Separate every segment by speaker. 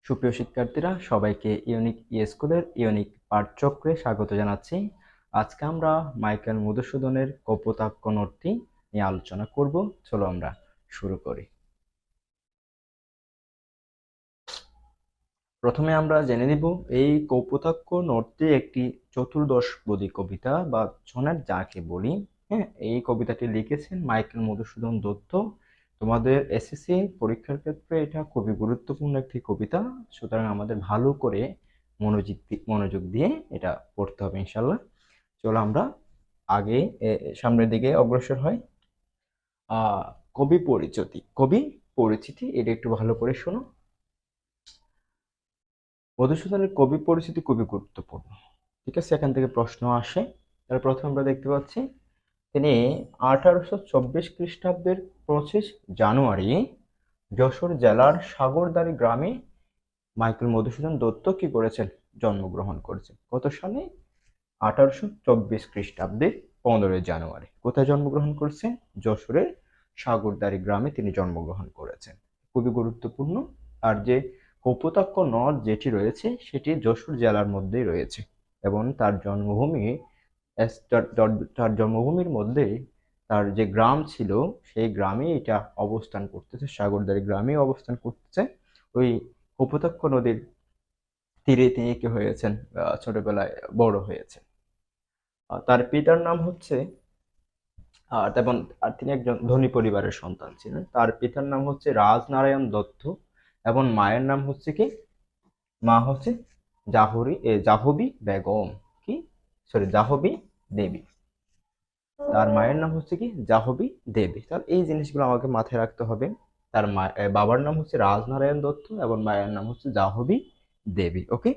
Speaker 1: সুপ্রিয় শিক্ষার্থীরা, সবাইকে ইউনিক স্কুলের ইউনিক পাঠচক্রে স্বাগত জানাচ্ছি। আজকে আমরা মাইকেল মধুসূদনের কপোতাক্ষ নোটটি নিয়ে আলোচনা করব। চলো আমরা শুরু করি। প্রথমে আমরা জেনে নিব এই কপোতাক্ষ নোটটি একটি চতুর্দশপদী কবিতা বা সনেট যাকে বলি। হ্যাঁ, এই কবিতাটি লিখেছেন মাইকেল মধুসূদন দত্ত। তোমাদের এসএসসি পরীক্ষার ক্ষেত্রে এটা খুবই গুরুত্বপূর্ণ একটি কবিতা, সুতরাং আমাদের ভালো করে মনোযোগ দিয়ে এটা পড়তে হবে ইনশাল্লাহ। চলো আমরা আগে সামনের দিকে অগ্রসর হয়। কবি পরিচিতি এটা একটু ভালো করে শোনো। মধুসূদনের কবি পরিচিতি খুবই গুরুত্বপূর্ণ, ঠিক আছে? এখান থেকে প্রশ্ন আসে। তাহলে প্রথমে আমরা দেখতে পাচ্ছি তিনি 1824 খ্রিস্টাব্দের 25 জানুয়ারি যশোর জেলার সাগরদাড়ি গ্রামে মাইকেল মধুসূদন দত্ত কি করেছেন? জন্মগ্রহণ করেছেন। কত সালে? 1824 খ্রিস্টাব্দের 15 জানুয়ারি। কোথায় জন্মগ্রহণ করেছেন? যশোরের সাগরদাড়ি গ্রামে তিনি জন্মগ্রহণ করেছেন। খুবই গুরুত্বপূর্ণ। আর যে কপোতাক্ষ নদ যেটি রয়েছে সেটি যশোর জেলার মধ্যেই রয়েছে এবং তার জন্মভূমির মধ্যে তার যে গ্রাম ছিল সেই গ্রামে এটা অবস্থান করতেছে, সাগরদাড়ি গ্রামে অবস্থান করতেছে। ওই কপোতাক্ষ নদীর তীরে তিনি কি হয়েছেন? ছোটবেলায় বড় হয়েছেন। তার পিতার নাম হচ্ছে তেমন, আর তিনি একজন ধনী পরিবারের সন্তান ছিলেন। তার পিতার নাম হচ্ছে রাজনারায়ণ দত্ত এবং মায়ের নাম হচ্ছে কি? মা হচ্ছে জাহবী বেগম। কি, সরি, জাহবী দেবী। তার মায়ের নাম হচ্ছে কি? জাহবী দেবী। তাহলে এই জিনিসগুলো আমাকে মাথায় রাখতে হবে। তার বাবার নাম হচ্ছে রাজনারায়ণ দত্ত এবং মায়ের নাম হচ্ছে জাহবী দেবী। ওকে,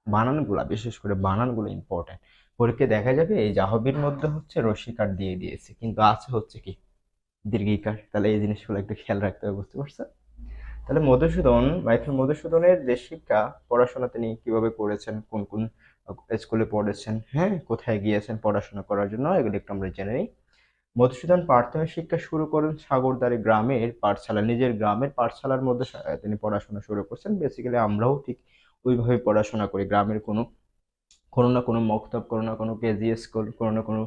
Speaker 1: বানানগুলা, বিশেষ করে বানানগুলো ইম্পর্টেন্ট। পরীক্ষায় দেখা যাবে এই জাহবীর মধ্যে হচ্ছে রস্যিকার দিয়ে দিয়েছে, কিন্তু আছে হচ্ছে কি? দীর্ঘিকার। তাহলে এই জিনিসগুলো একটু খেয়াল রাখতে হবে, বুঝতে পারছো? তাহলে মাইকেল মধুসূদনের যে শিক্ষা পড়াশোনা তিনি কিভাবে করেছেন, কোন কোন স্কুলে পড়েছেন, হ্যাঁ, কোথায় গিয়েছেন পড়াশোনা করার জন্য, এগুলো একটু আমরা জেনে নিই। মধুসূদন প্রাথমিক শিক্ষা শুরু করেন সাগরদাড়ি গ্রামের পাঠশালা, নিজের গ্রামের পাঠশালার মধ্যে তিনি পড়াশোনা শুরু করছেন। বেসিক্যালি আমরাও ঠিক ওইভাবে পড়াশোনা করি। গ্রামের কোনো কোনো না কোনো মক্তব, কোনো না কোনো কেজি স্কুল, কোনো না কোনো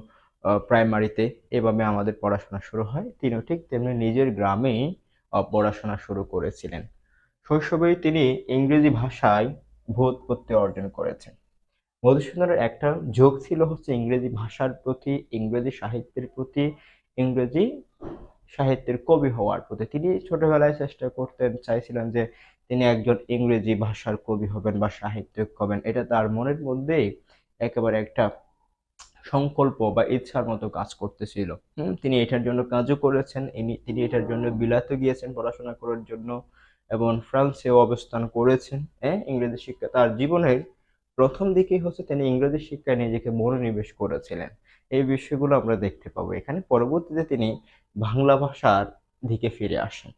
Speaker 1: প্রাইমারিতে এভাবে আমাদের পড়াশোনা শুরু হয়। তিনিও ঠিক তেমনি নিজের গ্রামেই পড়াশোনা শুরু করেছিলেন। শৈশবেই তিনি ইংরেজি ভাষায় ভ্যুৎপত্তি অর্জন করেছেন। মধুসূদনের একটা ঝোঁক ছিল হচ্ছে ইংরেজি ভাষার প্রতি, ইংরেজি সাহিত্যের প্রতি, ইংরেজি সাহিত্যের কবি হওয়ার প্রতি। তিনি ছোটবেলায় চেষ্টা করতেন, চাইছিলেন যে তিনি একজন ইংরেজি ভাষার কবি হবেন বা সাহিত্যিক হবেন। এটা তার মনের মধ্যেই একেবারে একটা সংকল্প বা ইচ্ছার মতো কাজ করতেছিল। তিনি এটার জন্য কাজও করেছেন। তিনি এটার জন্য বিলাতে গিয়েছেন পড়াশোনা করার জন্য এবং ফ্রান্সেও অবস্থান করেছেন। ইংরেজি শিক্ষা তার জীবনের প্রথম দিকেই হচ্ছে তিনি ইংরেজি শিক্ষায় নিজেকে মনোনিবেশ করেছিলেন। এই বিষয়গুলো আমরা দেখতে পাবো এখানে। পরবর্তীতে তিনি বাংলা ভাষার দিকে ফিরে আসেন।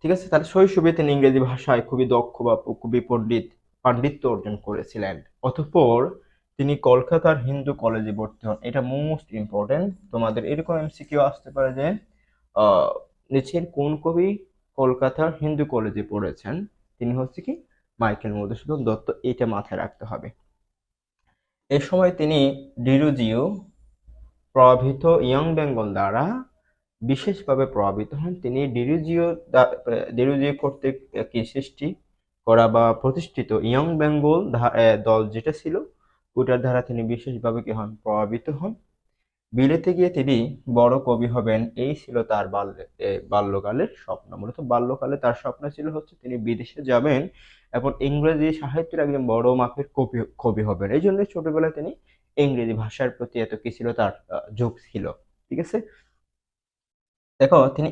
Speaker 1: ঠিক আছে, তাহলে শৈশবে তিনি ইংরেজি ভাষায় খুবই দক্ষ বা খুবই পাণ্ডিত্য অর্জন করেছিলেন। অতঃপর তিনি কলকাতার হিন্দু কলেজে ভর্তি হন। এটা মোস্ট ইম্পর্টেন্ট, তোমাদের এরকম এমসিকিউ আসতে পারে যে আহ, নিচের কোন কবি কলকাতার হিন্দু কলেজে পড়েছেন? তিনি হচ্ছে কি? মাইকেল মধুসূদন দত্ত। এটা মাথায় রাখতে হবে। এ সময় তিনি ডিরোজিও প্রভাবিত ইয়ং বেঙ্গল দ্বারা বিশেষভাবে প্রভাবিত হন। তিনি ডিরোজিও কর্তৃক কি সৃষ্টি করা বা প্রতিষ্ঠিত ইয়ং বেঙ্গল দল যেটা ছিল ওটার দ্বারা তিনি বিশেষভাবে কি হন? প্রভাবিত হন। বিলেতে গিয়ে তিনি বড় কবি হবেন, এই ছিল তার বাল্যকালের স্বপ্ন। মূলত বাল্যকালে তার স্বপ্ন ছিল হচ্ছে তিনি বিদেশে যাবেন এবং ইংরেজি সাহিত্যের একজন বড় মাপের কবি হবেন। এই জন্য ছোটবেলায় তিনি ইংরেজি ভাষার প্রতি এত কি ছিল, তার ঝোঁক ছিল। ঠিক আছে, দেখো, তিনি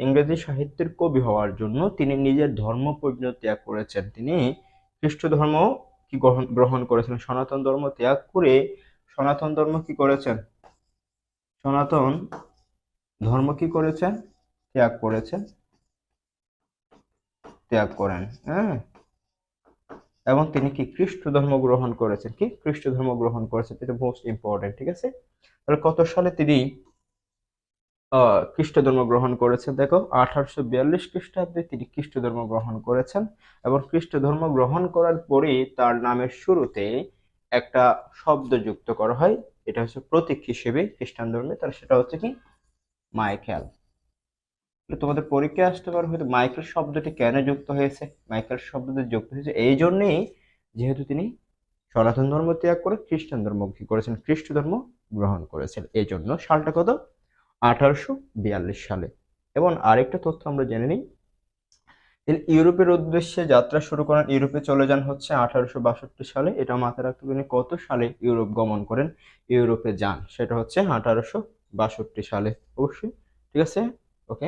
Speaker 1: ইংরেজি সাহিত্যের কবি হওয়ার জন্য তিনি নিজের ধর্ম ত্যাগ করেছেন। তিনি খ্রিস্ট ধর্ম কি গ্রহণ করেছেন, সনাতন ধর্ম ত্যাগ করে সনাতন ধর্ম কি করেছেন? সনাতন ধর্ম কি করেছেন? ত্যাগ করেছেন, ত্যাগ করেন। হ্যাঁ, এবং তিনি কি খ্রিস্ট ধর্ম গ্রহণ করেছেন? কি খ্রিস্ট ধর্ম গ্রহণ করেছেন, এটা মোস্ট ইম্পর্টেন্ট। ঠিক আছে, তাহলে কত সালে তিনি খ্রিস্ট ধর্ম গ্রহণ করেছেন। দেখো 1842 খ্রিস্টাব্দে তিনি খ্রিস্ট ধর্ম গ্রহণ করেছেন এবং খ্রিস্ট ধর্ম গ্রহণ করার পরেই তার নামের শুরুতে একটা শব্দ যুক্ত করা হয়, এটা হচ্ছে প্রতীক হিসেবে খ্রিস্টান ধর্মে, তার সেটা হচ্ছে কি মাইকেল। তোমাদের পরীক্ষায় আসতে পারে হয়তো মাইকেল শব্দটি কেন যুক্ত হয়েছে। মাইকেল শব্দটি যুক্ত হয়েছে এই জন্যেই, যেহেতু তিনি সনাতন ধর্ম ত্যাগ করে খ্রিস্টান ধর্ম কি করেছেন, খ্রিস্ট ধর্ম গ্রহণ করেছেন। এই জন্য সালটা কত, 1842 সালে। এবং আরেকটা তথ্য আমরা জেনে নিই, তিনি ইউরোপের উদ্দেশ্যে যাত্রা শুরু করেন, ইউরোপে চলে যান হচ্ছে 1862 সালে। এটা মাথায় রাখতে হবে, তিনি কত সালে ইউরোপ গমন করেন, ইউরোপে যান, সেটা হচ্ছে 1862 সালে অবশ্যই। ঠিক আছে, ওকে।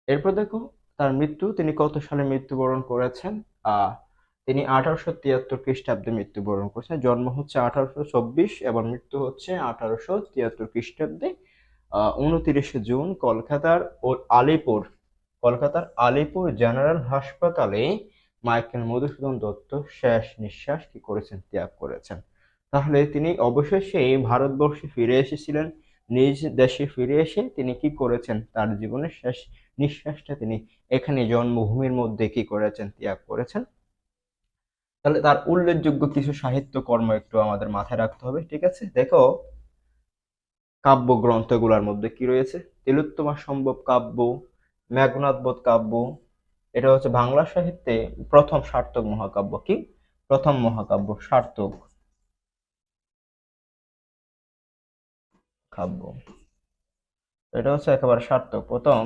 Speaker 1: এরপর দেখো তার মৃত্যু, তিনি কত সালে মৃত্যুবরণ করেছেন। তিনি 1873 খ্রিস্টাব্দে মৃত্যুবরণ করেছেন। জন্ম হচ্ছে 1824 এবং মৃত্যু হচ্ছে 1873 খ্রিস্টাব্দে 29 জুন কলকাতার আলিপুর জেনারেল হাসপাতালে মাইকেল মধুসূদন দত্ত শেষ নিঃশ্বাস কি করেছেন, ত্যাগ করেছেন। তাহলে তিনি অবশেষে ভারতবর্ষে ফিরে এসেছিলেন, নিজ দেশে ফিরে এসে তিনি কি করেছেন, তার জীবনের শেষ নিঃশ্বাসটা তিনি এখানে জন্মভূমির মধ্যে কি করেছেন, ত্যাগ করেছেন। তাহলে তার উল্লেখযোগ্য কিছু সাহিত্য কর্ম একটু আমাদের মাথায় রাখতে হবে। ঠিক আছে, দেখো কাব্যগ্রন্থগুলোর মধ্যে কি রয়েছে, তিলোত্তমা সম্ভব কাব্য, মেঘনাদবধ কাব্য, এটা হচ্ছে বাংলা সাহিত্যে প্রথম সার্থক মহাকাব্য। কি প্রথম মহাকাব্য, সার্থক কাব্য, এটা হচ্ছে একেবারে সার্থক, প্রথম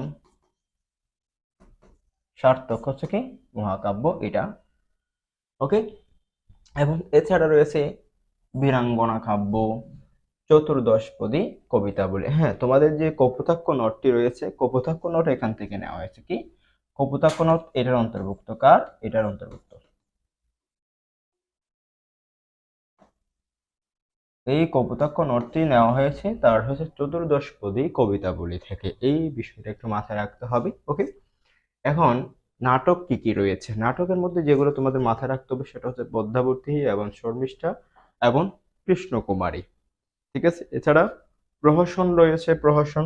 Speaker 1: সার্থক হচ্ছে কি মহাকাব্য এটা, ওকে। এবং এছাড়া রয়েছে বীরাঙ্গনা কাব্য, চতুর্দশপদী কবিতাবলী। হ্যাঁ, তোমাদের যে কপোতাক্ষ নটটি রয়েছে, কপোতাক্ষ নট এখান থেকে নেওয়া হয়েছে। কি কপোতাক্ষ নট এটার অন্তর্ভুক্ত, কার, এটার অন্তর্ভুক্ত। এই কপোতাক্ষ নটটি নেওয়া হয়েছে তার হচ্ছে চতুর্দশপদী কবিতাবলী থেকে। এই বিষয়টা একটু মাথায় রাখতে হবে, ওকে। এখন নাটক কি কি রয়েছে, নাটকের মধ্যে যেগুলো তোমাদের মাথায় রাখতে হবে সেটা হচ্ছে পদ্মাবতী এবং শর্মিষ্ঠা এবং কৃষ্ণকুমারী। ঠিক আছে, এছাড়া প্রহসন রয়েছে, প্রহসন,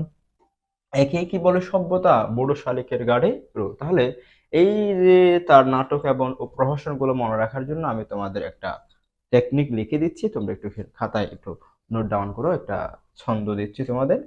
Speaker 1: একে কি বলে সভ্যতা, বুড়ো শালিকের গাড়ে রো। তাহলে এই যে তার নাটক এবং প্রহসন গুলো মনে রাখার জন্য আমি তোমাদের একটা টেকনিক লিখে দিচ্ছি, তোমরা একটু খাতায় একটু নোট ডাউন করো, একটা ছন্দ দিচ্ছি তোমাদের।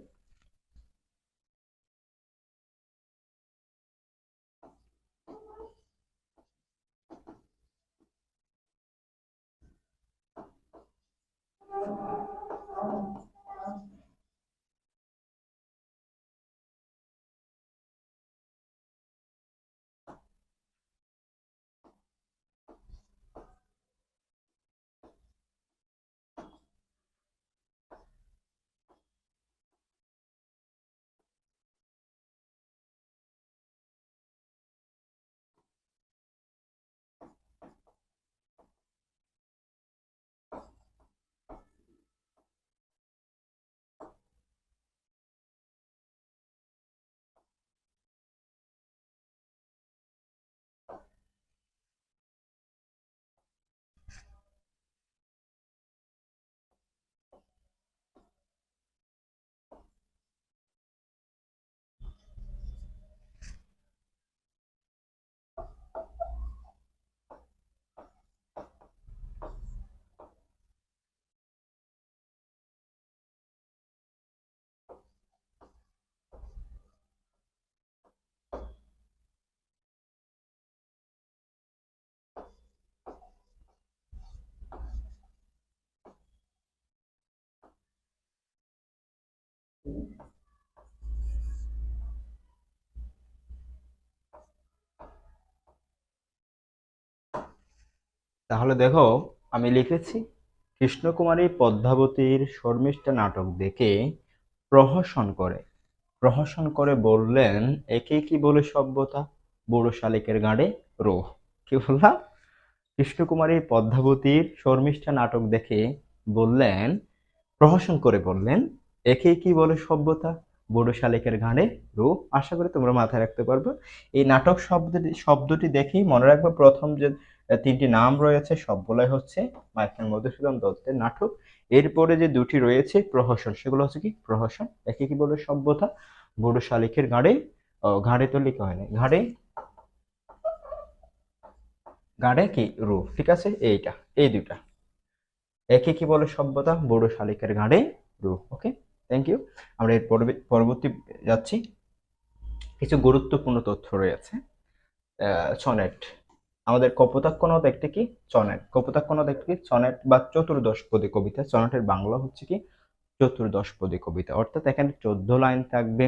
Speaker 1: তাহলে দেখো আমি লিখেছি, কৃষ্ণকুমারী পদ্মাবতীর শর্মিষ্ঠা নাটক দেখে প্রহসন করে বললেন, একে কি বলে সভ্যতা, বুড়ো শালিকের গাঁড়ে রোহ। কি বললাম, কৃষ্ণকুমারী পদ্মাবতীর শর্মিষ্ঠা নাটক দেখে বললেন, প্রহসন করে বললেন, একে কি বলে সভ্যতা, বুড়ো শালিকের ঘাড়ে রূপ। আশা করি তোমরা মাথায় রাখতে পারবে। এই নাটক শব্দটি দেখেই মনে রাখবে, প্রথম যে তিনটি নাম রয়েছে সবগুলাই হচ্ছে মাইকেল মধুসূদন দত্তের নাটক। এরপরে যে দুটি রয়েছে প্রহসন, সেগুলো হচ্ছে কি প্রহসন। একে কি বলে সভ্যতা, বুড়ো শালিকের ঘাড়ে, ঘাড়ে তো লিখা হয় না, ঘাড়ে, ঘাড়ে কি রূপ, ঠিক আছে, এইটা, এই দুটা, একে কি বলে সভ্যতা, বুড়ো শালিকের ঘাড়ে রূপ। ওকে, থ্যাংক ইউ। আমরা এর পরবর্তী যাচ্ছি। কিছু গুরুত্বপূর্ণ তথ্য রয়েছে। সনেট, আমাদের কপোতাক্ষ নদ একটি কি সনেট, কপোতাক্ষ নদ একটি কি সনেট বা চতুর্দশপদী কবিতা। সনেটের বাংলা হচ্ছে কি চতুর্দশপদী কবিতা, অর্থাৎ এখানে 14 লাইন থাকবে,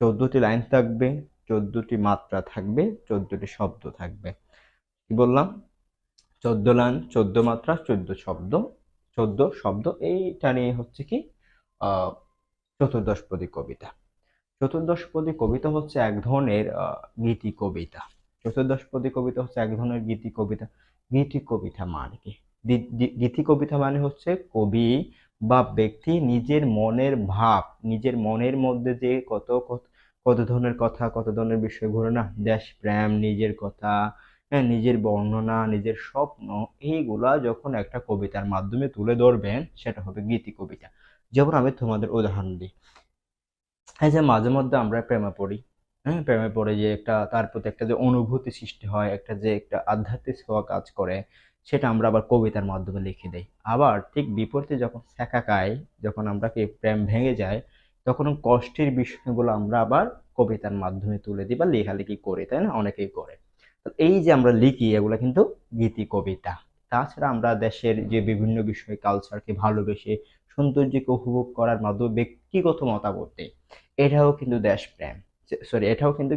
Speaker 1: 14টি লাইন থাকবে, 14টি মাত্রা থাকবে, 14টি শব্দ থাকবে। কি বললাম? 14 লাইন, 14 মাত্রা, 14 শব্দ, 14 শব্দ, এইটা নিয়ে হচ্ছে কি আহ চতুর্দশপদী কবিতা। চতুর্দশপদী কবিতা হচ্ছে এক ধরনের গীতি কবিতা। চতুর্দশপদী কবিতা হচ্ছে এক ধরনের গীতি কবিতা। গীতি কবিতা মানে কি? গীতি কবিতা মানে হচ্ছে কবি বা ব্যক্তি নিজের মনের ভাব, নিজের মনের মধ্যে যে কত কত কত ধরনের কথা, কত ধরনের বিষয় ঘুরে না, দেশপ্রেম, নিজের কথা, হ্যাঁ, নিজের বর্ণনা, নিজের স্বপ্ন, এইগুলা যখন একটা কবিতার মাধ্যমে তুলে ধরবেন, সেটা হবে গীতি কবিতা। যেমন আমি তোমাদের উদাহরণ দিই, এই যে মাঝে মধ্যে আমরা প্রেমে পড়ি, হ্যাঁ, প্রেমে পড়ে যে একটা তার প্রতি একটা যে অনুভূতি সৃষ্টি হয়, একটা যে একটা আধ্যাত্মিক ছোঁয়া কাজ করে, সেটা আমরা আবার কবিতার মাধ্যমে লিখে দেই। আবার ঠিক বিপরীতে যখন ছ্যাঁকা খাই, যখন আমরা কি প্রেম ভেঙে যায়, তখন কষ্টের বিষয়গুলো আমরা আবার কবিতার মাধ্যমে তুলে দিই বা লেখালেখি করি, তাই না? অনেকেই করে। তো এই যে আমরা লিখি, এগুলো কিন্তু গীতি কবিতা। তাছাড়া আমরা দেশের যে বিভিন্ন বিষয়, কালচারকে ভালোবেসে সৌন্দর্যকে উপভোগ করার মাধ্যমে ব্যক্তিগত মতামত দেই, এটাও কিন্তু দেশপ্রেম, সরি, এটাও কিন্তু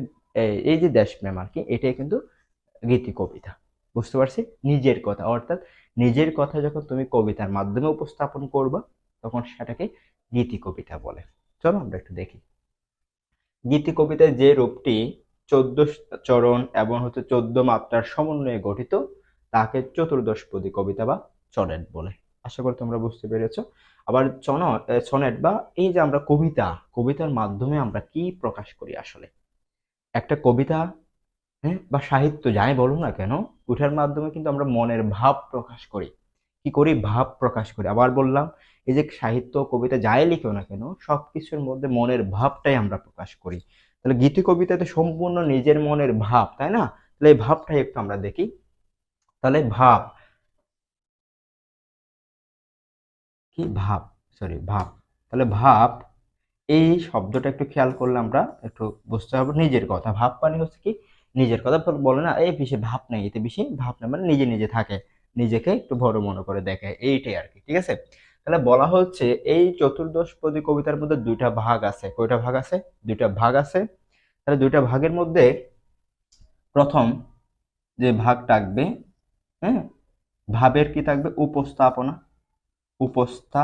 Speaker 1: এই যে দেশপ্রেম আর কি, এটাই কিন্তু গীতি কবিতা। বুঝতে পারছি? নিজের কথা, অর্থাৎ নিজের কথা যখন তুমি কবিতার মাধ্যমে উপস্থাপন করবা, তখন সেটাকে গীতি কবিতা বলে। চলো আমরা একটু দেখি। গীতি কবিতায় যে রূপটি 14 চরণ এবং 14 মাত্রার সমন্বয়ে গঠিত, তাকে চতুর্দশপদী কবিতা বা সনেট বলে। আশা করি তোমরা বুঝতে পেরেছো। আবার সনেট বা এই যে আমরা কবিতা, কবিতার মাধ্যমে আমরা কি প্রকাশ করি আসলে? একটা কবিতা, হ্যাঁ, বা সাহিত্য যাই বলো না কেন, ওটার মাধ্যমে কিন্তু আমরা মনের ভাব প্রকাশ করি। কি করি? ভাব প্রকাশ করি। আবার বললাম, এই যে সাহিত্য, কবিতা যাই লিখো না কেন, সবকিছুর মধ্যে মনের ভাবটাই আমরা প্রকাশ করি। তাহলে গীতি কবিতাতে সম্পূর্ণ নিজের মনের ভাব, তাই না? তাহলে এই ভাবটাই একটু আমরা দেখি। তাহলে ভাব কি? ভাব, সরি, ভাব। তাহলে ভাব, এই শব্দটা একটু খেয়াল করলে আমরা একটু বুঝতে পারবো। নিজের কথা, ভাব মানে হচ্ছে কি নিজের কথা। বলে না, এই বেশি ভাব নেই, এতে বেশি ভাব নেই, মানে নিজে নিজে থাকে, নিজেকে একটু বড় মনে করে দেখে, এইটাই আর কি, ঠিক আছে? তাহলে বলা হচ্ছে এই চতুর্দশপদী কবিতার মধ্যে দুইটা ভাগ আছে। কয়টা ভাগ আছে? দুইটা ভাগ আছে। তাহলে দুইটা ভাগের মধ্যে প্রথম যে ভাগ থাকবে, হ্যাঁ, ভাবের কি থাকবে? উপস্থাপনা, উপস্থা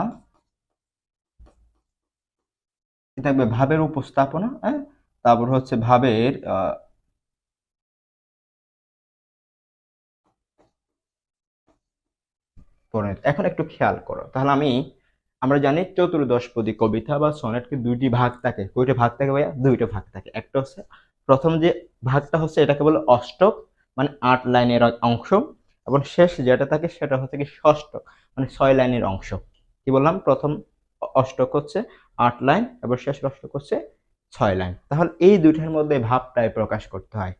Speaker 1: কি থাকবে? ভাবের উপস্থাপনা, হ্যাঁ। তারপর হচ্ছে ভাবের পরিণতি। এখন একটু খেয়াল করো, তাহলে আমরা জানি চতুর্দশপদী কবিতা বা সনেটকে দুইটি ভাগ থাকে। কয়টা ভাগ থাকে ভাইয়া? দুইটা ভাগ থাকে। একটা হচ্ছে প্রথম যে ভাগটা হচ্ছে, এটাকে বলে অষ্টক, মানে 8 লাইনের অংশ, এবং শেষ যেটা থাকে সেটা হচ্ছে কি ষষ্ঠক, মানে 6 লাইনের অংশ। কি বললাম? প্রথম অষ্টক হচ্ছে 8 লাইন এবং শেষ অষ্টক হচ্ছে 6 লাইন। তাহলে এই দুইটার মধ্যে ভাবটাই প্রকাশ করতে হয়।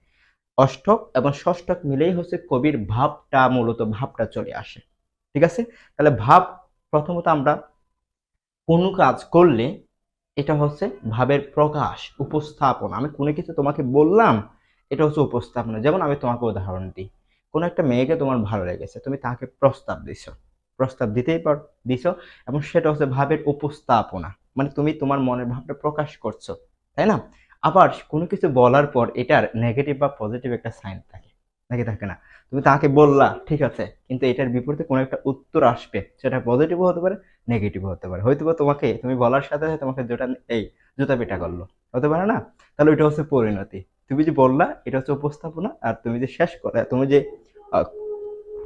Speaker 1: অষ্টক এবং ষষ্ঠক মিলেই হচ্ছে কবির ভাবটা, মূলত ভাবটা চলে আসে। ঠিক আছে? তাহলে ভাব, প্রথমত আমরা কোনো কাজ করলে এটা হচ্ছে ভাবের প্রকাশ, উপস্থাপন। আমি কোনো কিছু তোমাকে বললাম, এটা হচ্ছে উপস্থাপনা। যেমন আমি তোমাকে উদাহরণ দিই, কোনো একটা মেয়েকে তোমার ভালো লেগেছে, তুমি তাকে প্রস্তাব দিছো, প্রস্তাব দিতেই পার, দিছো, এবং সেটা হচ্ছে ভাবের উপস্থাপনা, মানে তুমি তোমার মনের ভাবটা প্রকাশ করছো, তাই না? আবার কোনো কিছু বলার পর এটার নেগেটিভ বা পজিটিভ একটা সাইন থাকে, নাকি থাকে না? তুমি তাকে বললা, ঠিক আছে, কিন্তু এটার বিপরীতে কোনো একটা উত্তর আসবে, সেটা পজিটিভ হতে পারে, নেগেটিভ হতে পারে। হয়তো বা তোমাকে, তুমি বলার সাথে সাথে তোমাকে যেটা এই জুতা পিটা করলো, হতে পারে না? তাহলে ওইটা হচ্ছে পরিণতি। তুমি যে বললা, এটা হচ্ছে উপস্থাপনা, আর তুমি যে শেষ করে, তুমি যে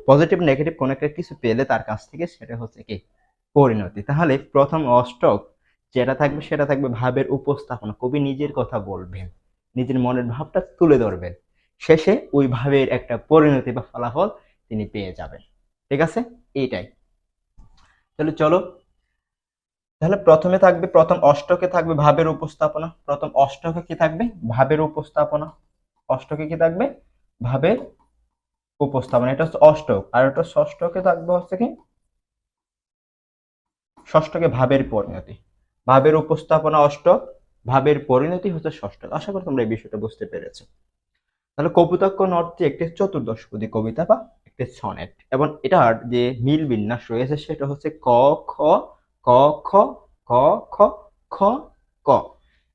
Speaker 1: পজিটিভ নেগেটিভ কোন একটা কিছু পেলে তার কাছ থেকে, সেটা হচ্ছে কি পরিণতি। তাহলে প্রথম অষ্টক যেটা থাকবে, সেটা থাকবে ভাবের উপস্থাপনা। কবি নিজের কথা বলবেন, নিজের মনের ভাবটা তুলে ধরবেন, শেষে ওই ভাবের একটা পরিণতি বা ফলাফল তিনি পেয়ে যাবেন। ঠিক আছে? এইটাই। তাহলে চলো, তাহলে প্রথমে থাকবে, প্রথম অষ্টকে থাকবে ভাবের উপস্থাপনা। প্রথম অষ্টকে কি থাকবে? ভাবের উপস্থাপনা। অষ্টকে কি থাকবে? ভাবের উপস্থাপনা। এটা হচ্ছে অষ্টক। আর এটা ষষ্ঠকে থাকবে হচ্ছে কি? ষষ্ঠকে ভাবের পরিণতি। ভাবের উপস্থাপনা অষ্টক, ভাবের পরিণতি হচ্ছে ষষ্ঠক। আশা করি তোমরা এই বিষয়টা বুঝতে পেরেছো। তাহলে কপোতাক্ষ নদটি একটি চতুর্দশপদী কবিতা বা একটি সনেট, এবং এটার যে মিল বিন্যাস রয়েছে সেটা হচ্ছে ক খ, ক খ, ক খ, খ ক।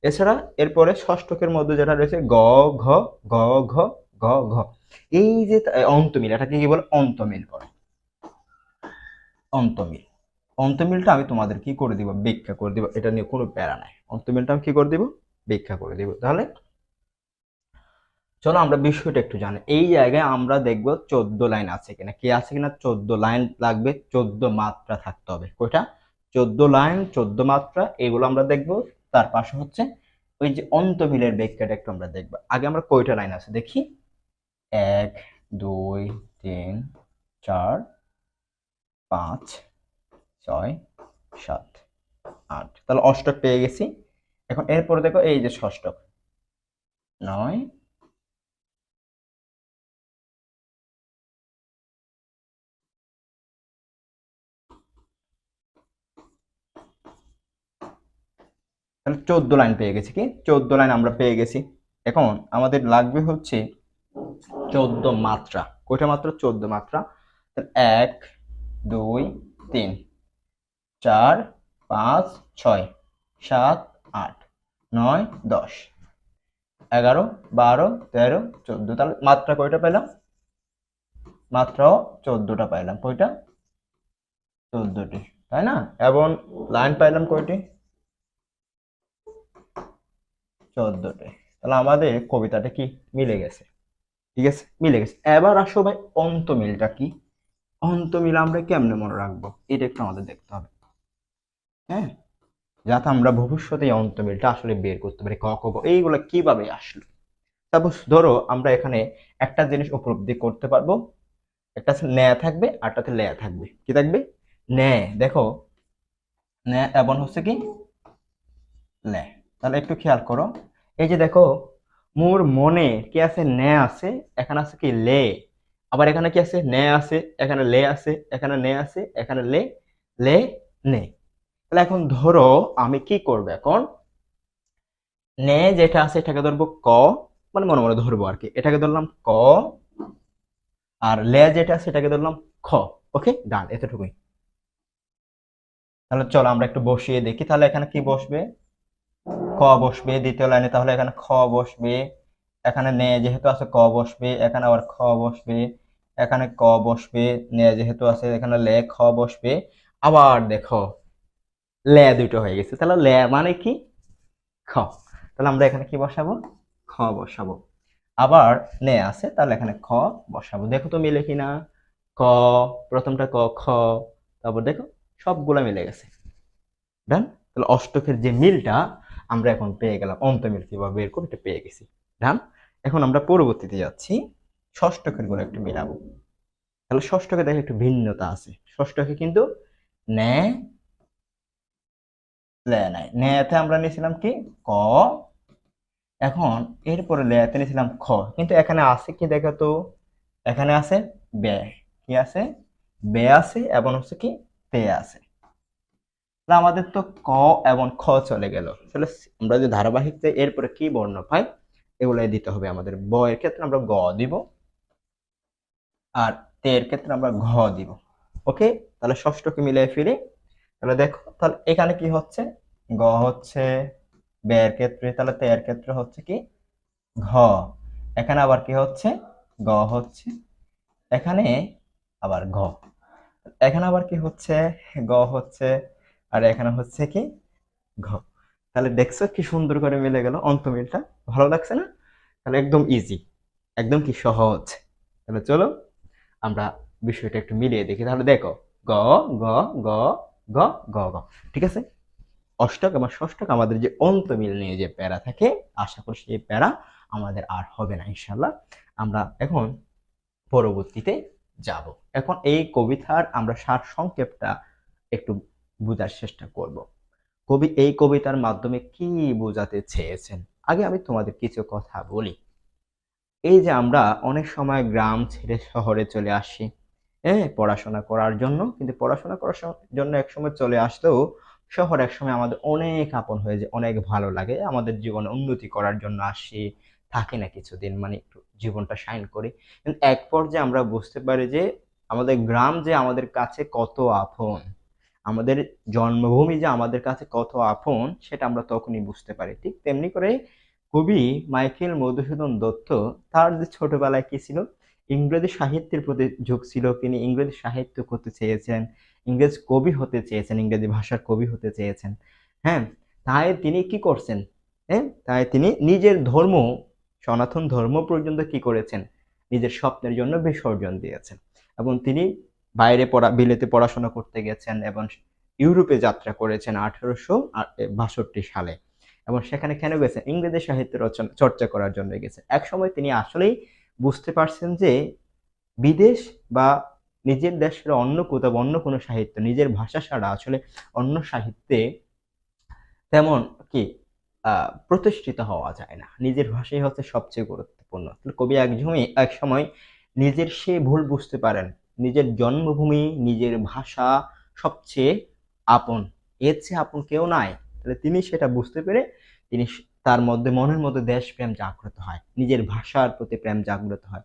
Speaker 1: এছাড়া এরপরে ষষ্ঠকের মধ্যে যেটা রয়েছে গ ঘ, গ ঘ, গ ঘ। এই যে অন্তমিল, এটাকে কি বলে? অন্তমিল বলে। অন্তমিল। অন্তমিলটা আমি তোমাদের কি করে দিব? ব্যাখ্যা করে দিব। এটা নিয়ে কোনো প্যারা নাই। অন্তমিলটা আমি কি করে দিব? ব্যাখ্যা করে দিব। তাহলে চলো আমরা বিষয়টা একটু জানি। এই জায়গায় আমরা দেখব 14 লাইন আছে কিনা, কি আছে কিনা। 14 লাইন লাগবে, 14 মাত্রা থাকতে হবে। কয়টা? 14 লাইন, 14 মাত্রা, এগুলো আমরা দেখব। তার পাশে হচ্ছে ওই যে অন্তমিলের ব্যাখ্যাটা একটু আমরা দেখব। আগে আমরা কয়টা লাইন আছে দেখি। 1 2 3 4 5 6 7 8। তাহলে অষ্টক পেয়ে গেছি। এখন এরপরে দেখো এই যে ষষ্ঠক 9। তাহলে 14 লাইন পেয়ে গেছি। কি 14 লাইন আমরা পেয়ে গেছি। এখন আমাদের লাগবে হচ্ছে 14 মাত্রা। কয়টা মাত্রা? 14 মাত্রা। 1 2 3 4 5 6 7 8 9 10 11 12 13 14। তাহলে মাত্রা কয়টা পেলাম? মাত্রাও 14টা পাইলাম। কয়টা? 14টি, তাই না? এবং লাইন পাইলাম কয়টি? 14টি। তাহলে আমাদের কবিতাটা কি মিলে গেছে। ঠিক আছে, মিলে গেছে। এবার আসো ভাই, অন্তমিলটা কি? অন্তমিল আমরা কেমনে মনে রাখবো, এটা একটু আমাদের দেখতে হবে। হ্যাঁ, যাতে আমরা ভবিষ্যতে এই অন্তমিলটা আসলে বের করতে পারি। ক খ গ এইগুলো কিভাবে আসলো। তারপর ধরো আমরা এখানে একটা জিনিস উপলব্ধি করতে পারবো। একটা আছে ন্যা থাকবে, আরটাতে ল্যা থাকবে। কি থাকবে? ন্যা। দেখো, ন্যা এবং হচ্ছে কি ল্যা। তাহলে একটু খেয়াল করো। এই যে দেখো, মোর মনে কি আছে? ন্যা আছে। এখানে আছে কি? লে। আবার এখানে কি আছে? ন্যা আছে, এখানে লে আছে, এখানে নে আছে, এখানে লে, লে নে। তাহলে এখন ধরো আমি কি করব এখন? নে যেটা আছে এটাকে ধরবো ক, মানে মনে মনে ধরবো আর কি। এটাকে ধরলাম ক, আর লে যেটা আছে এটাকে ধরলাম খ। ওকে, ডান, এতটুকুই। তাহলে চলো আমরা একটু বসিয়ে দেখি। তাহলে এখানে কি বসবে? ক বসবে দ্বিতীয় লাইনে। তাহলে এখানে খ বসবে। এখানে নে যেহেতু আছে ক বসবে, এখানে আবার খ বসবে, এখানে ক বসবে। নে যেহেতু আছে এখানে লে, খ বসবে। আবার দেখো লে দুটো হয়ে গেছে। তাহলে লে মানে কি? খ। তাহলে আমরা এখানে কি বসাবো? খ বসাবো। আবার নে আছে, তাহলে এখানে খ বসাবো। দেখো তো মিলে কিনা। ক, প্রথমটা ক, খ, তারপর দেখো সবগুলা মিলে গেছে। ডান। তাহলে অষ্টকের যে মিলটা আমরা এখন পেয়ে গেলাম, অন্তমিল কিভাবে বের করব এটা পেয়ে গেছি। ডান। এখন আমরা পরবর্তীতে যাচ্ছি, ষষ্ঠকের গুলো একটু মিলাবো। তাহলে ষষ্ঠকে দেখো একটু ভিন্নতা আছে। ষষ্ঠকে কিন্তু ন্যা লে নাই। ন্যাতে আমরা নিয়েছিলাম কি? ক। এখন এরপরে লেতে নিয়েছিলাম খ। কিন্তু এখানে আছে কি দেখো তো, এখানে আছে বে। কি আছে? বে আছে এবং হচ্ছে কি তে আছে। তাহলে আমাদের তো ক এবং খ চলে গেল। তাহলে আমরা যে ধারাবাহিকতে এরপরে কি বর্ণ পাই এগুলাই দিতে হবে আমাদের। ব এর ক্ষেত্রে আমরা গ দিব, আর তে এর ক্ষেত্রে আমরা ঘ দিব। ওকে, তাহলে ষষ্ঠকে মিলিয়ে ফিরি। তাহলে দেখো, তাহলে এখানে কি হচ্ছে? গ হচ্ছে বে এর ক্ষেত্রে, তাহলে তে এর ক্ষেত্রে হচ্ছে কি ঘ। এখানে আবার কি হচ্ছে? গ হচ্ছে, এখানে আবার ঘ। এখানে আবার কি হচ্ছে? গ হচ্ছে, আর এখানে হচ্ছে কি ঘ। তাহলে দেখছো কি সুন্দর করে মিলে গেল অন্তমিলটা। ভালো লাগছে না? তাহলে একদম ইজি, একদম কি সহজ। তাহলে চলো আমরা বিষয়টা একটু মিলিয়ে দেখি। তাহলে দেখো, গ গ গ গ গ গ। ঠিক আছে, অষ্টক এবং ষষ্ঠক আমাদের যে অন্তমিল নিয়ে যে প্যারা থাকে, আশা করি সেই প্যারা আমাদের আর হবে না ইনশাল্লাহ। আমরা এখন পরবর্তীতে যাব। এখন এই কবিতার আমরা সার সংক্ষেপটা একটু বোঝার চেষ্টা করব। কবি এই কবিতার মাধ্যমে কি বোঝাতে চেয়েছেন। আগে আমি তোমাদের কিছু কথা বলি। এই যে আমরা অনেক সময় গ্রাম ছেড়ে শহরে চলে আসি, হ্যাঁ, পড়াশোনা করার জন্য। কিন্তু পড়াশোনা করার জন্য একসময় চলে আসলেও শহর একসময় আমাদের অনেক আপন হয়ে যায়, অনেক ভালো লাগে। আমাদের জীবনে উন্নতি করার জন্য আসি, থাকি না কিছুদিন, মানে একটু জীবনটা শাইন করি। কিন্তু এক পর্যায়ে আমরা বুঝতে পারি যে আমাদের গ্রাম যে আমাদের কাছে কত আপন, আমাদের জন্মভূমি যে আমাদের কাছে কত আপন, সেটা আমরা তখনই বুঝতে পারি। ঠিক তেমনি করে কবি মাইকেল মধুসূদন দত্ত, তার যে ছোটবেলায় কি ছিল, ইংরেজি সাহিত্যের প্রতি ঝোঁক ছিল। তিনি ইংরেজি সাহিত্য করতে চেয়েছেন, ইংরেজ কবি হতে চেয়েছেন, ইংরেজি ভাষার কবি হতে চেয়েছেন। হ্যাঁ, তাই তিনি কি করছেন, হ্যাঁ, তাই তিনি নিজের ধর্ম, সনাতন ধর্ম পর্যন্ত কি করেছেন, নিজের স্বপ্নের জন্য বিসর্জন দিয়েছেন। এবং তিনি বাইরে বিলেতে পড়াশোনা করতে গেছেন এবং ইউরোপে যাত্রা করেছেন 1862 সালে। এবং সেখানে কেন গেছেন, ইংরেজি সাহিত্য রচনা চর্চা করার জন্য গেছেন। এক সময় তিনি আসলেই বুঝতে পারছেন যে বিদেশ বা নিজের দেশের অন্য কোথাও অন্য কোনো সাহিত্য, নিজের ভাষা ছাড়া আসলে অন্য সাহিত্যে তেমন কি প্রতিষ্ঠিত হওয়া যায় না। নিজের ভাষাই হচ্ছে সবচেয়ে গুরুত্বপূর্ণ। কবি এক সময় নিজের সে ভুল বুঝতে পারেন, নিজের জন্মভূমি, নিজের ভাষা সবচেয়ে আপন, এর চেয়ে আপন কেউ নাই। তাহলে তিনি সেটা বুঝতে পেরে তিনি তার মধ্যে, মনের মধ্যে দেশপ্রেম জাগ্রত হয়, নিজের ভাষার প্রতি প্রেম জাগ্রত হয়,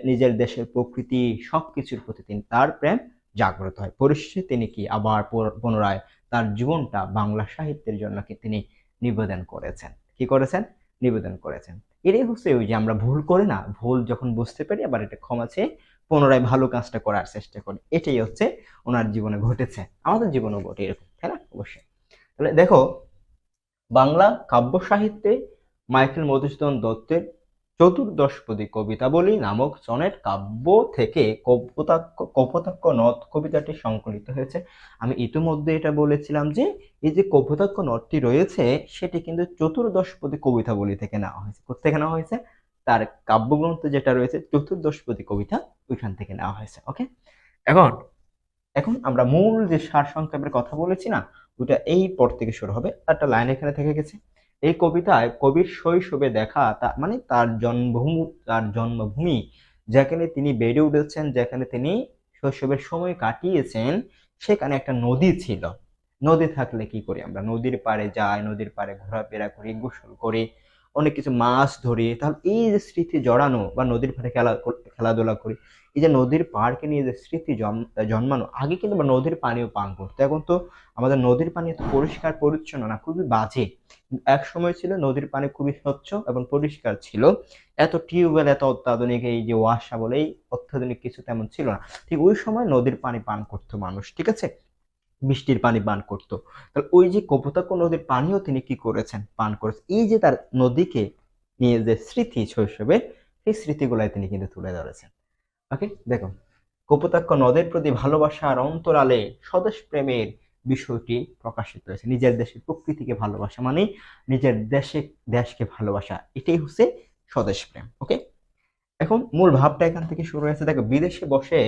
Speaker 1: নিজের দেশের প্রকৃতি সবকিছুর প্রতি তার প্রেম জাগ্রত হয়। পরিশেষে তিনি কি আবার পুনরায় তার জীবনটা বাংলা সাহিত্যের জন্য কি তিনি নিবেদন করেছেন। কি করেছেন? নিবেদন করেছেন। এটাই হচ্ছে ওই যে আমরা ভুল করি না, ভুল যখন বুঝতে পারি আবার এটা ক্ষমা চেয়ে পুনরায় ভালো কাজটা করার চেষ্টা করি। এটাই হচ্ছে ওনার জীবনে ঘটেছে, আমাদের জীবনেও ঘটে এরকম, তাই না? অবশ্যই। তাহলে দেখো, বাংলা কাব্য সাহিত্যে মাইকেল মধুসূদন দত্তের চতুর্দশপদী কবিতাবলী নামক সনেট কাব্য থেকে কপোতাক্ষ নদ কবিতাটি সংকলিত হয়েছে। আমি ইতিমধ্যে এটা বলেছিলাম যে এই যে কপোতাক্ষ নদটি রয়েছে সেটি কিন্তু চতুর্দশপদী কবিতাবলী থেকে নেওয়া হয়েছে। কোথেকে নেওয়া হয়েছে? তার কাব্যগ্রন্থ যেটা রয়েছে চতুর্দশপদী কবিতা, ওইখান থেকে নেওয়া হয়েছে। ওকে, এখন এখন আমরা মূল যে সারসংক্ষেপের কথা বলেছি না, ওটা এই পর থেকে শুরু হবে। একটা লাইন এখানে থেকে গেছে। এই কবিতায় কবির শৈশবে দেখা, মানে তার জন্মভূমি যেখানে তিনি বেড়ে উঠেছেন, যেখানে তিনি শৈশবের সময় কাটিয়েছেন, সেখানে একটা নদী ছিল। নদী থাকলে কি করি আমরা? নদীর পাড়ে যাই, নদীর পাড়ে ঘোরাফেরা করি, গোসল করি, অনেক কিছু মাছ ধরি। তাহলে এই যে স্মৃতি জড়ানো, বা নদীর পাড়ে খেলাধুলা করি, এই যে নদীর পাড়কে নিয়ে যে স্মৃতি জন্মানো, আগে কিন্তু আমরা নদীর পানিও পান করতো, এখন তো আমাদের নদীর পানি এত পরিষ্কার পরিচ্ছন্ন না, খুবই বাজে। এক সময় ছিল নদীর পানি খুবই স্বচ্ছ এবং পরিষ্কার ছিল। এত টিউবওয়েল, এত অত্যাধুনিক এই যে ওয়াসা বলে এই অত্যাধুনিক কিছু তেমন ছিল না। ঠিক ওই সময় নদীর পানি পান করতো মানুষ, ঠিক আছে, বৃষ্টির পানি পান করতো। তাহলে ওই যে কপোতাক্ষ নদীর পানিও তিনি কি করেছেন? পান করেছেন। এই যে তার নদীকে নিয়ে যে স্মৃতি শৈশবের, সেই স্মৃতিগুলাই তিনি কিন্তু তুলে ধরেছেন। ওকে, দেখো, কপোতাক্ষ নদের প্রতি ভালোবাসার অন্তরালে স্বদেশ প্রেমের বিষয়টি প্রকাশিত হয়েছে। নিজের দেশের প্রকৃতিকে ভালোবাসা মানে নিজের দেশকে ভালোবাসা, এটাই হচ্ছে স্বদেশ প্রেম। ওকে, এখন মূল ভাবটা এখান থেকে শুরু হয়েছে। দেখো, বিদেশে বসে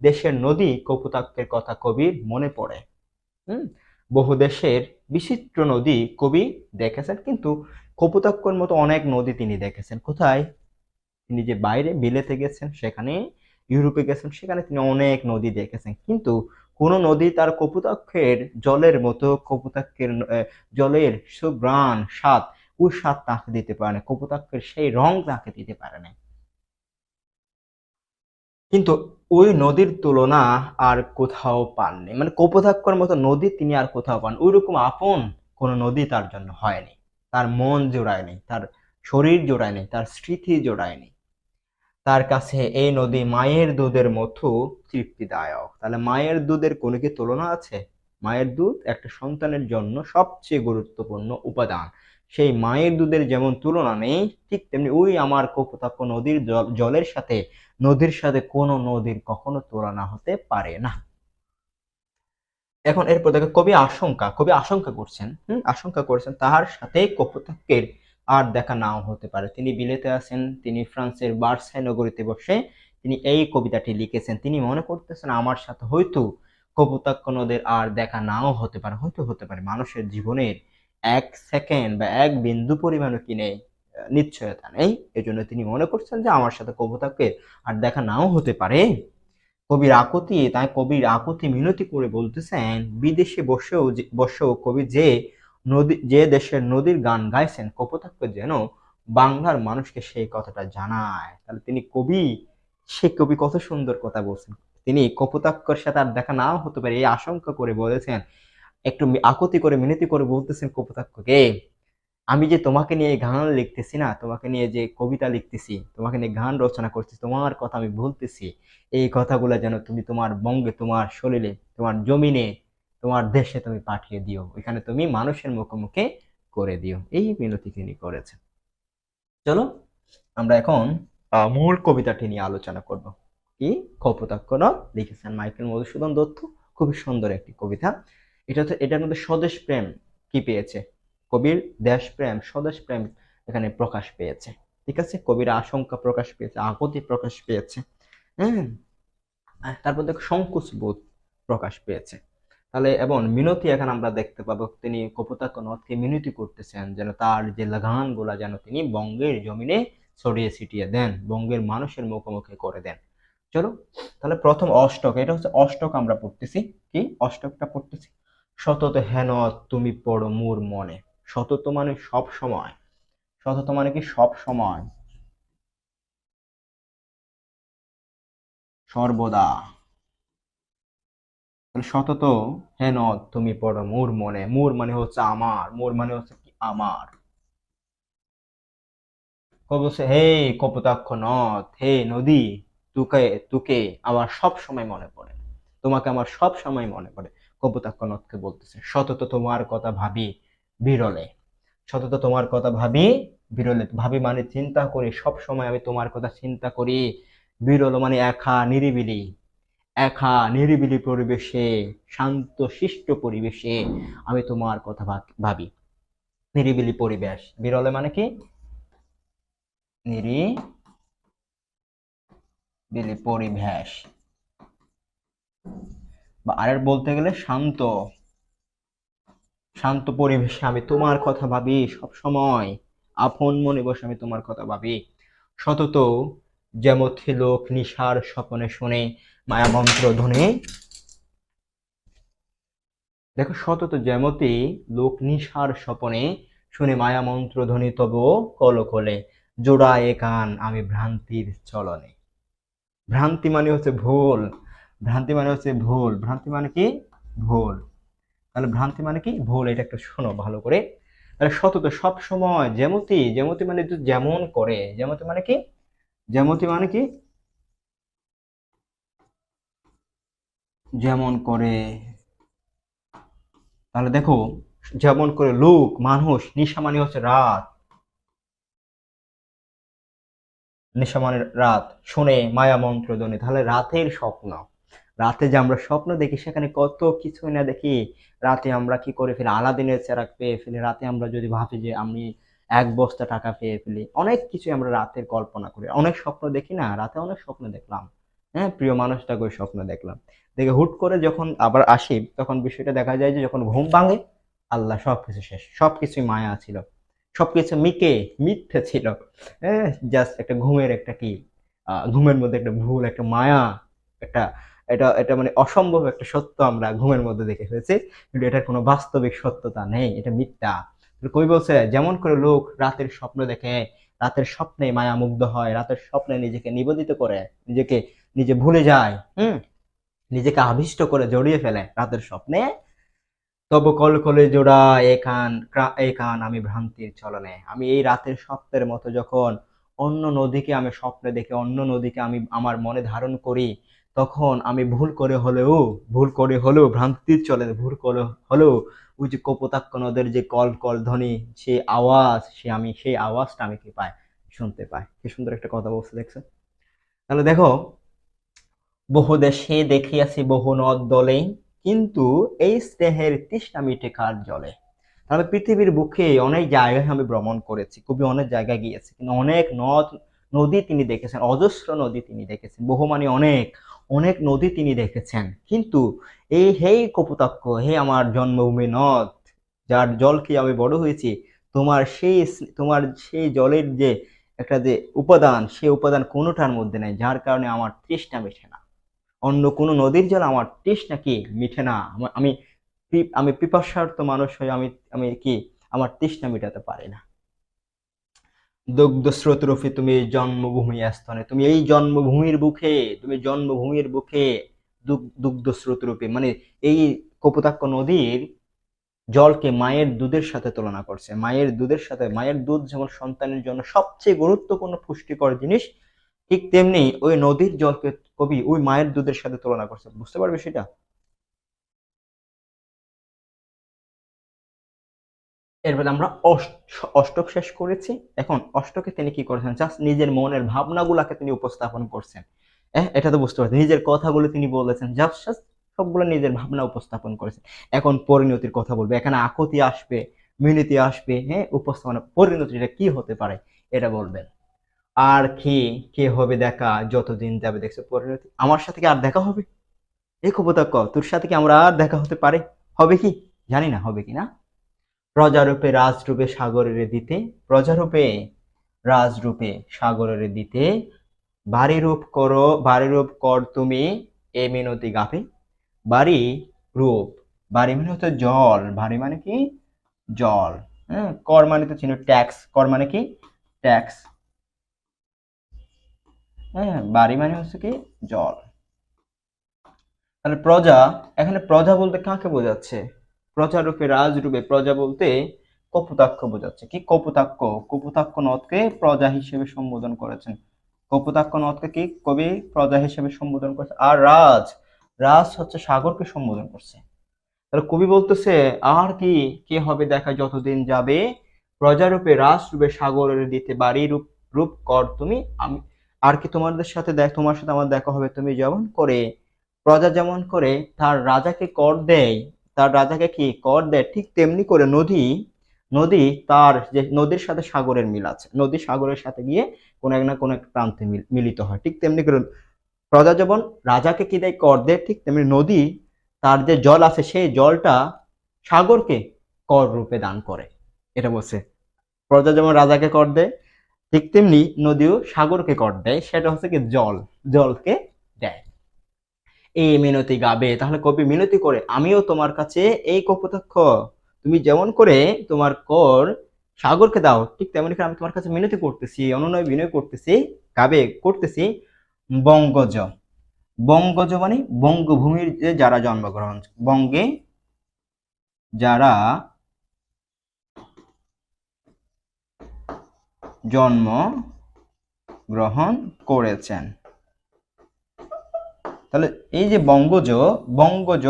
Speaker 1: দেশের নদী কপোতাক্ষের কথা কবির মনে পড়ে। হুম, বহু দেশের বিচিত্র নদী কবি দেখেছেন, কিন্তু কপোতাক্ষর মতো অনেক নদী তিনি দেখেছেন কোথায়? তিনি যে বাইরে বিলেতে গেছেন, সেখানে ইউরোপে গেছেন, সেখানে তিনি অনেক নদী দেখেছেন, কিন্তু কোন নদী তার কপোতাক্ষের জলের মতো, কপোতাক্ষের জলের সুঘ্রাণ স্বাদ, ওই স্বাদ তাকে দিতে পারে না, কপোতাক্ষের সেই রং তাকে দিতে পারে না। কিন্তু ওই নদীর তুলনা আর কোথাও পাননি, মানে কপোতাক্ষর মতো নদী তিনি আর কোথাও পান, ওইরকম আপন কোন নদী তার জন্য হয়নি। তার মন জোড়ায়নি, তার শরীর জোড়ায়নি, তার স্মৃতি জোড়ায়নি। তার কাছে এই নদী মায়ের দুধের মতো তৃপ্তিদায়ক। তাহলে মায়ের দুধের কোনো কি তুলনা আছে? মায়ের দুধ একটা সন্তানের জন্য সবচেয়ে গুরুত্বপূর্ণ উপাদান। সেই মায়ের দুধের যেমন তুলনা নেই, ঠিক তেমনি ওই আমার কপোতাক্ষ নদীর জলের সাথে, নদীর সাথে কোনো নদীর কখনো তুলনা হতে পারে না। এখন এরপর দেখো, কবি আশঙ্কা করছেন, আশঙ্কা করেছেন তাহার সাথে কপোতাক্ষের আর দেখা নাও হতে পারে। তিনি বিলেতে আছেন, তিনি ফ্রান্সের বার্সাই নগরীতে বসে তিনি এই কবিতাটি লিখেছেন। তিনি মনে করতেছেন আমার সাথে হয়তো কপোতাক্ষ নদের আর দেখা নাও হতে পারে, হয়তো হতে পারে, মানুষের জীবনের 1 সেকেন্ড বা 1 বিন্দু পরিমাণও কি নেই, নিশ্চয়তা নেই। এজন্য তিনি মনে করছেন যে আমার সাথে কপোতাক্ষের আর দেখা নাও হতে পারে। কবির আকুতি মিনতি করে বলতেছেন, বিদেশে বসেও কবি যে দেশের নদীর গান গাইছেন, কপোতাক্ষ যেন বাংলার মানুষকে সেই কথাটা জানায়। তাহলে সে কবি কত সুন্দর কথা বলছেন। তিনি কপোতাক্ষর সাথে আর দেখা নাও হতে পারে এই আশঙ্কা করে বলেছেন, একটু আকুতি করে মিনতি করে বলতেছেন কপোতাক্ষকে, আমি যে তোমাকে নিয়ে গান লিখতেছি না, তোমাকে নিয়ে যে কবিতা লিখতেছি, তোমাকে নিয়ে গান রচনা করতেছি, তোমার কথা আমি বলতেছি, এই কথাগুলো যেন তুমি তোমার বঙ্গে, তোমার সলিলে, তোমার জমিনে, তোমার দেশে তুমি পাঠিয়ে দিও, ওইখানে তুমি মানুষের মুখে মুখে করে দিও। এই মিনতি তিনি করেছেন। চলো আমরা এখন মূল কবিতাটি নিয়ে আলোচনা করব। কি কপোতাক্ষ নদ লিখেছেন মাইকেল মধুসূদন দত্ত, খুবই সুন্দর একটি কবিতা। এটার মধ্যে স্বদেশ প্রেম কি পেয়েছে, কবির দেশপ্রেম, স্বদেশ প্রেম এখানে প্রকাশ পেয়েছে। ঠিক আছে, কবির আশঙ্কা প্রকাশ পেয়েছে, আকুতি প্রকাশ পেয়েছে, হ্যাঁ, তারপর দেখো সংকোচ বোধ প্রকাশ পেয়েছে। তাহলে এবং মিনতি এখানে আমরা দেখতে পাবো, তিনি কপোতাক্ষ নদকে মিনতি করতেছেন যেন তার যে গান গুলা যেন তিনি বঙ্গের জমিনে ছড়িয়ে ছিটিয়ে দেন, বঙ্গের মানুষের মুখোমুখি করে দেন। চলো তাহলে প্রথম অষ্টক, এটা হচ্ছে অষ্টক, আমরা পড়তেছি কি অষ্টকটা পড়তেছি, সতত হেন তুমি পড়ো মোর মনে। সতত মানে সব সময়, সতত মানে কি সব সময়, সর্বদা। তাহলে সতত হেন তুমি পড়ো মোর মনে, মোর মানে হচ্ছে আমার, মোর মানে হচ্ছে কি আমার। বলছে হে কপোতাক্ষ নদ, হে নদী, তোকে তোকে আমার সব সময় মনে পড়ে, তোমাকে আমার সব সময় মনে পড়ে। কপোতাক্ষ নদকে বলতেছে সতত তোমার কথা ভাবি বিরলে, সতত তোমার কথা ভাবি বিরলে, ভাবি মানে চিন্তা করি, সব সময় আমি তোমার কথা চিন্তা করি। বিরল মানে একা নিরিবিলি পরিবেশে, শান্ত শিষ্ট পরিবেশে আমি তোমার কথা ভাবি। নিরিবিলি পরিবেশ, বিরলে মানে কি নিরিবিলি পরিবেশ, বা আরের বলতে গেলে শান্ত, শান্ত পরিবেশে আমি তোমার কথা ভাবি সব সময়, আপন মনে বসে আমি তোমার কথা ভাবি। সতত যেমথি লোক নিশার স্বপনে শুনে মায়া মন্ত্র ধ্বনি, দেখো সতত যেমতি লোক নিশার স্বপনে শুনে মায়া মন্ত্র ধ্বনি তব কলকলে, জোড়ায় কান আমি ভ্রান্তির চলনে। ভ্রান্তি মানে হচ্ছে ভুল, ভ্রান্তি মানে হচ্ছে ভুল, ভ্রান্তি মানে কি ভুল। তাহলে ভ্রান্তি মানে কি ভুল, এটা একটু শোনো ভালো করে। তাহলে সতত সব সময়, যেমতি, যেমতি মানে তো যেমন করে, যেমতি মানে কি, যেমতি মানে কি যেমন করে। তাহলে দেখো যেমন করে লোক মানুষ, নিশা মানে হচ্ছে রাত, নিশা মানে রাত, শুনে মায়া মন্ত্র ধ্বনি, তাহলে রাতের স্বপ্ন, রাতে যে আমরা স্বপ্ন দেখি সেখানে কত কিছু না দেখি। রাতে আমরা কি করে ফেলি, আলাদিনের চেরাগ পেয়ে ফেলি, রাতে আমরা যদি ভাবি যে আমি 1 বস্তা টাকা পেয়ে ফেলি, অনেক কিছু আমরা রাতের কল্পনা করি, অনেক স্বপ্ন দেখি না, রাতে অনেক স্বপ্ন দেখলাম, হ্যাঁ, প্রিয় মানুষটাকে ওই স্বপ্ন দেখলাম, দেখে হুট করে যখন আবার আসি তখন বিষয়টা দেখা যায় যে যখন ঘুম ভাঙে, আল্লাহ সবকিছু শেষ, সবকিছুই মায়া ছিল, সবকিছু মিথ্যে ছিল, হ্যাঁ, জাস্ট একটা ঘুমের একটা কি ঘুমের মধ্যে একটা ভুল, একটা মায়া, একটা, এটা এটা মানে অসম্ভব একটা সত্য আমরা ঘুমের মধ্যে দেখে ফেলেছি, কিন্তু এটার কোনো বাস্তবিক সত্যতা নেই, এটা মিথ্যা। কই বলছে যেমন করে লোক রাতের স্বপ্ন দেখে, রাতের স্বপ্নে মায়া মুগ্ধ হয়, রাতের স্বপ্নে নিজেকে নিবেদিত করে, নিজেকে নিজে ভুলে যায়, নিজেকে আবিষ্ট করে জড়িয়ে ফেলে রাতের স্বপ্নে, তব কলকলে জোড়া একান আমি ভ্রান্তির চলনে, আমি এই রাতের স্বপ্নের মতো যখন অন্য নদীকে আমি স্বপ্নে দেখে, অন্য নদীকে আমি আমার মনে ধারণ করি, তখন আমি ভুল করে হলেও ভ্রান্তির চলনে, ভুল করে হলেও ওই যে কপোতাক্ষ নদের যে কল কল ধ্বনি, সেই আওয়াজ, সেই আওয়াজটা আমি কি পাই, শুনতে পাই। কি সুন্দর একটা কথা বলছে, দেখছো? তাহলে দেখো, বহু দেশে দেখিয়াছি বহু নদ দলে, কিন্তু এই স্নেহের তৃষ্ণা মিটে কার জলে। তাহলে পৃথিবীর বুকে অনেক জায়গায় আমি ভ্রমণ করেছি, কবি অনেক জায়গায় গিয়েছে, কিন্তু অনেক নদী তিনি দেখেছেন, অজস্র নদী তিনি দেখেছেন, বহু মানে অনেক, অনেক নদী তিনি দেখেছেন, কিন্তু এই হেই কপোতাক্ষ, হে আমার জন্মভূমি নদ, যার জল খেয়ে আমি বড় হয়েছি, তোমার সেই জলের যে একটা যে উপাদান, সেই উপাদান কোনোটার মধ্যে নাই, যার কারণে আমার তৃষ্ণা মেটে না। অন্য কোনো নদীর জল আমার তৃষ্ণা কি মিটে না। আমি আমি পিপাসার্ত মানুষ হয়ে আমি আমি কি আমার তৃষ্ণা মেটাতে পারি না। দুগ্ধ স্রোত রূপে তুমি জন্মভূমি স্তনে, তুমি এই জন্মভূমির বুকে, তুমি জন্মভূমির বুকে দুগ্ধ স্রোত রূপে, মানে এই কপোতাক্ষ নদীর জলকে মায়ের দুধের সাথে তুলনা করছে। মায়ের দুধের সাথে, মায়ের দুধ যেমন সন্তানের জন্য সবচেয়ে গুরুত্বপূর্ণ পুষ্টিকর জিনিস, ঠিক তেমনি ওই নদীর জলকে কবি ওই মায়ের দুধের সাথে তুলনা করছে। বুঝতে পারবে সেটা? এরপরে আমরা অষ্টক শেষ করেছি। এখন অষ্টকে তিনি কি করেছেন, জাস্ট নিজের মনের ভাবনাগুলাকে তিনি উপস্থাপন করছেন। এটা তো বুঝতে পারছেন, নিজের কথাগুলো তিনি বলেছেন, জাস্ট সবগুলো নিজের ভাবনা উপস্থাপন করেছেন। এখন পরিণতির কথা বলবে, এখানে আকুতি আসবে, মিনতি আসবে, হ্যাঁ, উপস্থাপনা পরিণতিটা কি হতে পারে এটা বলবেন। আর কি কে হবে দেখা যতদিন যাবে, দেখছো পরিণতি, আমার সাথে কি আর দেখা হবে? এই কপোতাক্ষ, তোর সাথে কি আমরা আর দেখা হতে পারে? হবে কি, জানি না হবে কি না। প্রজারূপে রাজরূপে সাগরের দিতে, প্রজারূপে রাজরূপে সাগরের দিতে, বাড়ি রূপ কর তুমি এ মিনতি গাফে। বাড়ি রূপ, বাড়ি মানে হচ্ছে জল, বাড়ি মানে কি জল, হ্যাঁ, কর মানে তো চিনো ট্যাক্স, কর মানে কি ট্যাক্স, হ্যাঁ, বাড়ি মানে হচ্ছে কি জল। তাহলে প্রজা, এখানে প্রজা বলতে কাকে বোঝাচ্ছে? প্রজারূপে রাজরূপে, প্রজা বলতে কপোতাক্ষ বোঝাচ্ছে। কি কপোতাক্ষ? কপোতাক্ষ নদকে প্রজা হিসেবে সম্বোধন করেছেন। কপোতাক্ষ নদকে কি কবি প্রজা হিসেবে সম্বোধন করছে। আর রাজ, রাজ হচ্ছে সাগরকে সম্বোধন করছে। তাহলে কবি বলতেছে আর কি কে হবে দেখা যতদিন যাবে, প্রজারূপে রাজরূপে সাগরের দিতে বাড়ি রূপ রূপ কর তুমি, আমি আর কি তোমাদের সাথে তোমার সাথে আমার দেখা হবে, তুমি যেমন করে প্রজা যেমন করে তার রাজাকে কর দেয়, তার রাজাকে কি কর দেয়, ঠিক তেমনি করে নদী, নদী তার যে নদীর সাথে সাগরের মিল আছে, নদী সাগরের সাথে গিয়ে কোন এক না কোন এক প্রান্তে মিলিত হয়, ঠিক তেমনি করে প্রজা যেমন রাজাকে কি দেয়, কর দেয়, ঠিক তেমনি নদী তার যে জল আছে সেই জলটা সাগরকে কর রূপে দান করে। এটা বলছে, প্রজা যেমন রাজাকে কর দেয়, ঠিক তেমনি নদীও সাগরকে কর দেয়, সেটা হচ্ছে কি জল, জলকে দেয়। এই মিনতি গাবে, তাহলে কবি মিনতি করে, আমিও তোমার কাছে এই কপোতাক্ষ, তুমি যেমন করে তোমার কর সাগরকে দাও, ঠিক তেমনি করে আমি তোমার কাছে মিনতি করতেছি, অনুনয় বিনয় করতেছি, গাবে করতেছি। বঙ্গজ, বঙ্গজ মানে বঙ্গভূমির যে যারা জন্মগ্রহণ, বঙ্গে যারা জন্ম গ্রহণ করেছেন। তাহলে এই যে বঙ্গজ, বঙ্গজ,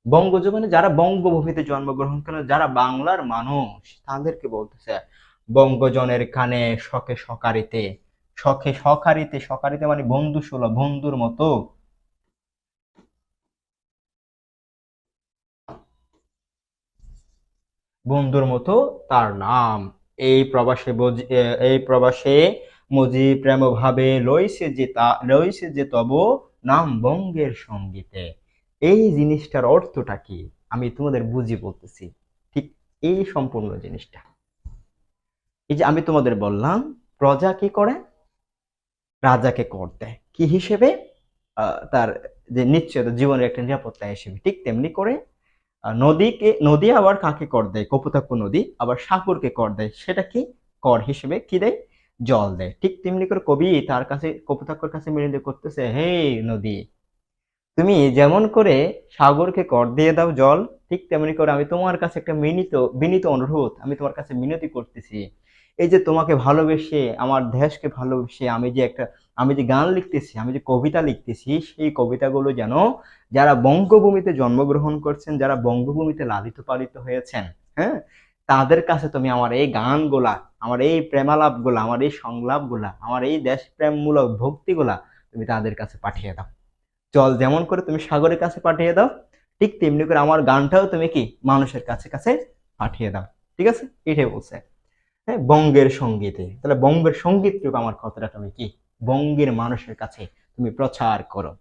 Speaker 1: বঙ্গজ মানে যারা বঙ্গভূমিতে জন্মগ্রহণ করেন, যারা বাংলার মানুষ, তাদেরকে বলতেছে বঙ্গজনের কানে শখে সকারিতে, শখে সকারিতে, সকারিতে মানে বন্ধু সুলভ, বন্ধুর মতো, বন্ধুর মতো তার নাম। এই প্রবাসে এই প্রবাসে মজি প্রেম ভাবে লইছে যে তব নাম বঙ্গের সঙ্গীতে। এই জিনিসটার অর্থটা কি আমি তোমাদের বুঝি বলতেছি, ঠিক এই সম্পূর্ণ জিনিসটা। এই যে আমি তোমাদের বললাম প্রজা কি করে, রাজাকে কর দেয় কি হিসেবে, তার যে নিশ্চয়তা, জীবনের একটা নিরাপত্তা হিসেবে, ঠিক তেমনি করে নদীকে, নদী আবার কাকে কর দেয়, কপোতাক্ষ নদী আবার সাগরকে কর দেয়, সেটা কি কর হিসেবে কি দেয়, জল দেয়। ঠিক তেমনি করে কবি তার কাছে কপোতাক্ষর কাছে মিনতি করতেছে, হে নদী, তুমি যেমন করে সাগরকে কর দিয়ে দাও জল, ঠিক তেমনি করে আমি তোমার কাছে একটা বিনীত অনুরোধ, আমি তোমার কাছে মিনতি করতেছি। এই যে তোমাকে ভালোবেসে, আমার দেশকে ভালোবেসে আমি যে গান লিখতেছি, আমি যে কবিতা লিখতেছি, সেই কবিতাগুলো যেন যারা বঙ্গভূমিতে জন্মগ্রহণ করছেন, যারা বঙ্গভূমিতে লালিত পালিত হয়েছেন, হ্যাঁ, তাদের কাছে তুমি আমার এই গানগুলা, আমার এই প্রেমালাপগুলা, আমার এই সংলাপগুলা, আমার এই দেশপ্রেমমূলক ভক্তিগুলা তুমি তাদের কাছে পাঠিয়ে দাও। জল যেমন করে তুমি সাগরের কাছে পাঠিয়ে দাও, ঠিক তেমনি করে আমার গানটাও তুমি কি মানুষের কাছে কাছে পাঠিয়ে দাও। ঠিক আছে, এটাই বলছে। হ্যাঁ, বঙ্গের সঙ্গীতে, তাহলে বঙ্গের সঙ্গীত রূপ আমার কথাটা তুমি কি বঙ্গের মানুষের কাছে তুমি প্রচার করো।